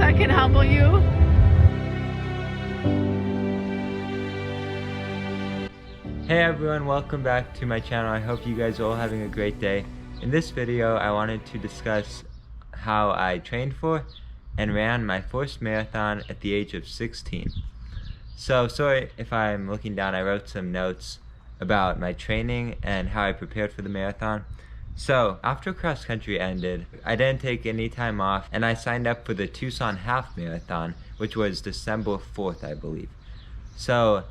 I can humble you. Hey everyone, welcome back to my channel. I hope you guys are all having a great day. In this video, I wanted to discuss how I trained for and ran my first marathon at the age of 16. So sorry if I'm looking down, I wrote some notes about my training and how I prepared for the marathon. So after cross country ended, I didn't take any time off and I signed up for the Tucson Half Marathon, which was December 4th, I believe. So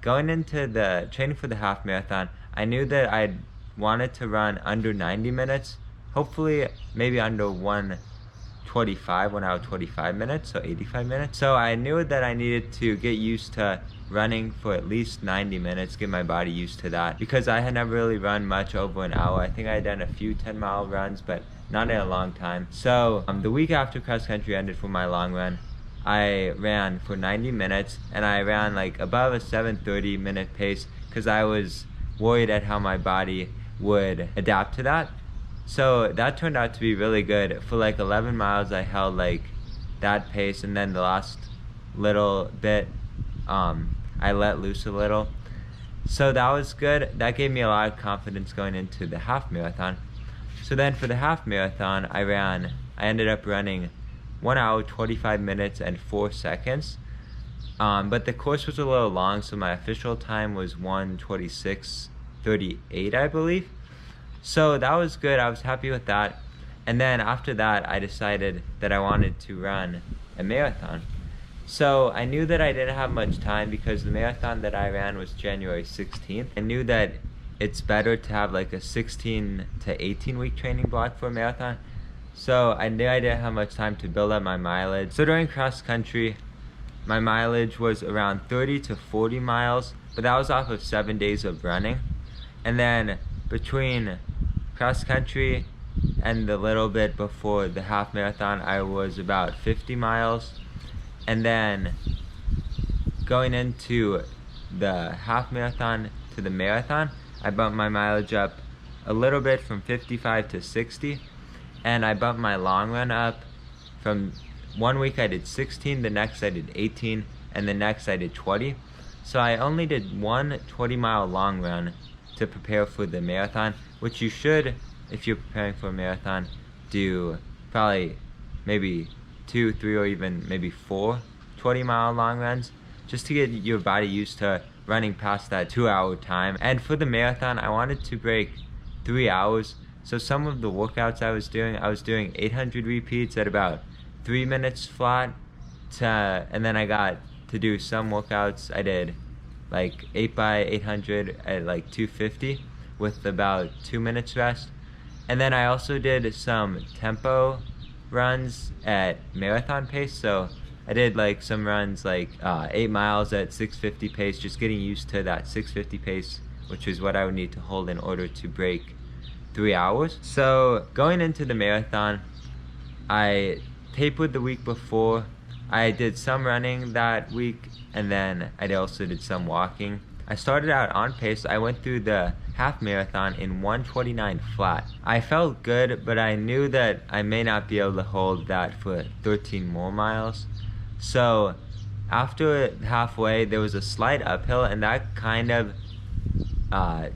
going into the training for the half marathon, I knew that I wanted to run under 90 minutes, hopefully maybe under 1:25, 1 hour 25 minutes, so 85 minutes. So I knew that I needed to get used to running for at least 90 minutes, get my body used to that, because I had never really run much over an hour. I think I had done a few 10-mile runs, but not in a long time. So the week after cross country ended for my long run, I ran for 90 minutes and I ran like above a 7:30 minute pace because I was worried at how my body would adapt to that. So that turned out to be really good. For like 11 miles I held like that pace, and then the last little bit I let loose a little. So that was good. That gave me a lot of confidence going into the half marathon. So then for the half marathon I ended up running 1 hour 25 minutes and 4 seconds, but the course was a little long, so my official time was 1:26:38, I believe. So that was good. I was happy with that. And then after that I decided that I wanted to run a marathon. So I knew that I didn't have much time because the marathon that I ran was January 16th. I knew that it's better to have like a 16 to 18 week training block for a marathon. So I knew I didn't have much time to build up my mileage. So during cross country, my mileage was around 30 to 40 miles, but that was off of 7 days of running. And then between cross country and the little bit before the half marathon, I was about 50 miles. And then going into the half marathon to the marathon, I bumped my mileage up a little bit from 55 to 60. And I bumped my long run up from 1 week I did 16, the next I did 18, and the next I did 20. So I only did one 20-mile long run to prepare for the marathon, which you should, if you're preparing for a marathon, do probably maybe 2, 3, or even maybe 4 20-mile long runs, just to get your body used to running past that 2-hour time. And for the marathon, I wanted to break 3 hours. So some of the workouts I was doing 800 repeats at about 3 minutes flat, and then I got to do some workouts. I did like 8x800 at like 250 with about 2 minutes rest. And then I also did some tempo runs at marathon pace. So I did like some runs like 8 miles at 650 pace, just getting used to that 650 pace, which is what I would need to hold in order to break 3 hours. So going into the marathon, I tapered the week before. I did some running that week, and then I also did some walking. I started out on pace. I went through the half marathon in 1:29 flat. I felt good, but I knew that I may not be able to hold that for 13 more miles. So after halfway there was a slight uphill, and that kind of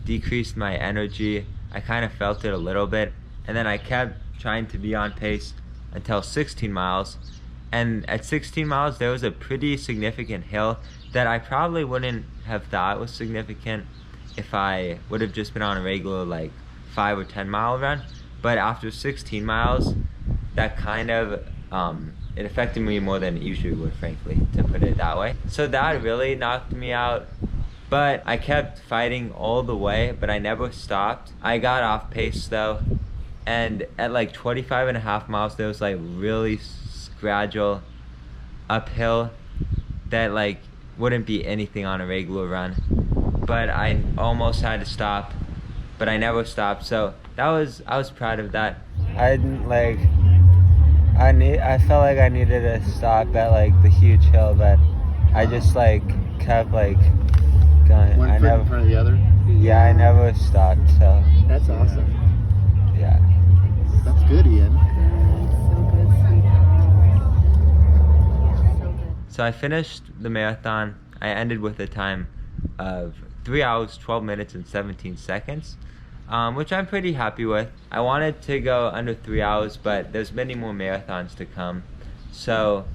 decreased my energy. I kind of felt it a little bit, and then I kept trying to be on pace until 16 miles. And at 16 miles there was a pretty significant hill that I probably wouldn't have thought was significant if I would have just been on a regular like 5 or 10 mile run. But after 16 miles, that kind of it affected me more than it usually would, frankly, to put it that way. So that really knocked me out. But I kept fighting all the way, but I never stopped. I got off pace though, and at like 25.5 miles there was like really gradual uphill that like wouldn't be anything on a regular run. But I almost had to stop, but I never stopped. So I was proud of that. I felt like I needed to stop at like the huge hill, but I just like kept like going. One foot in front of the other? Yeah, I never stopped, so. That's awesome. Yeah. That's good, Ian. So good, sweetheart. So I finished the marathon. I ended with a time of 3 hours, 12 minutes, and 17 seconds, which I'm pretty happy with. I wanted to go under 3 hours, but there's many more marathons to come. So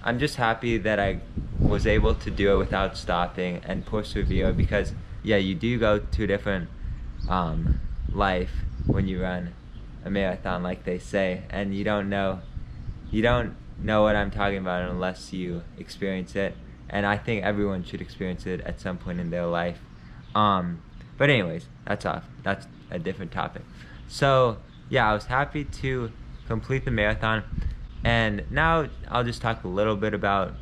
I'm just happy that I was able to do it without stopping and persevere, because yeah, you do go to a different life when you run a marathon, like they say, and you don't know what I'm talking about unless you experience it, and I think everyone should experience it at some point in their life. But anyways, that's a different topic. So yeah, I was happy to complete the marathon, and now I'll just talk a little bit about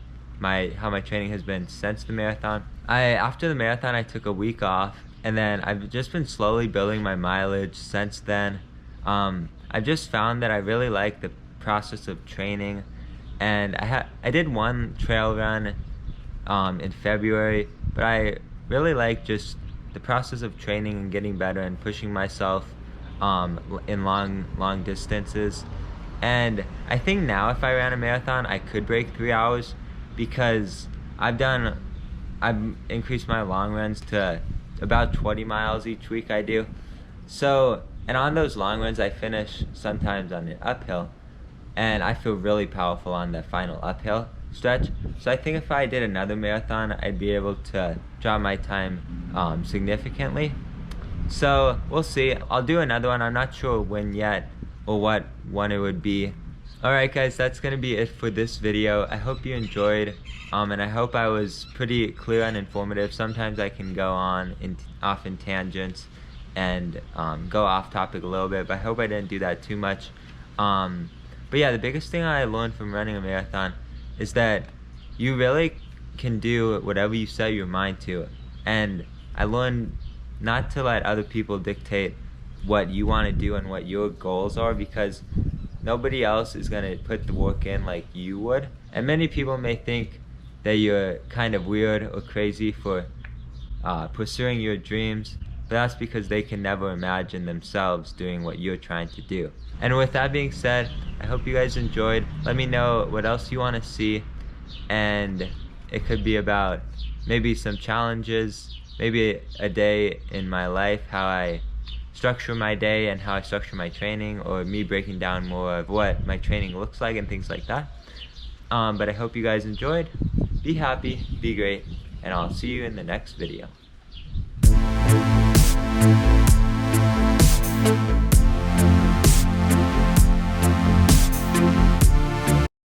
how my training has been since the marathon. After the marathon, I took a week off, and then I've just been slowly building my mileage since then. I've just found that I really like the process of training, and I did one trail run in February, but I really like just the process of training and getting better and pushing myself in long distances. And I think now if I ran a marathon, I could break 3 hours, because I've increased my long runs to about 20 miles each week I do. So, and on those long runs I finish sometimes on an uphill, and I feel really powerful on the final uphill stretch. So I think if I did another marathon, I'd be able to drop my time significantly. So we'll see. I'll do another one. I'm not sure when yet or what one it would be. Alright guys, that's gonna be it for this video. I hope you enjoyed, and I hope I was pretty clear and informative. Sometimes I can go off in tangents and go off topic a little bit, but I hope I didn't do that too much. But yeah, the biggest thing I learned from running a marathon is that you really can do whatever you set your mind to. And I learned not to let other people dictate what you want to do and what your goals are, because nobody else is going to put the work in like you would. And many people may think that you're kind of weird or crazy for pursuing your dreams, but that's because they can never imagine themselves doing what you're trying to do. And with that being said, I hope you guys enjoyed. Let me know what else you want to see, and it could be about maybe some challenges, maybe a day in my life, how I structure my day and how I structure my training, or me breaking down more of what my training looks like and things like that. But I hope you guys enjoyed. Be happy, be great, and I'll see you in the next video.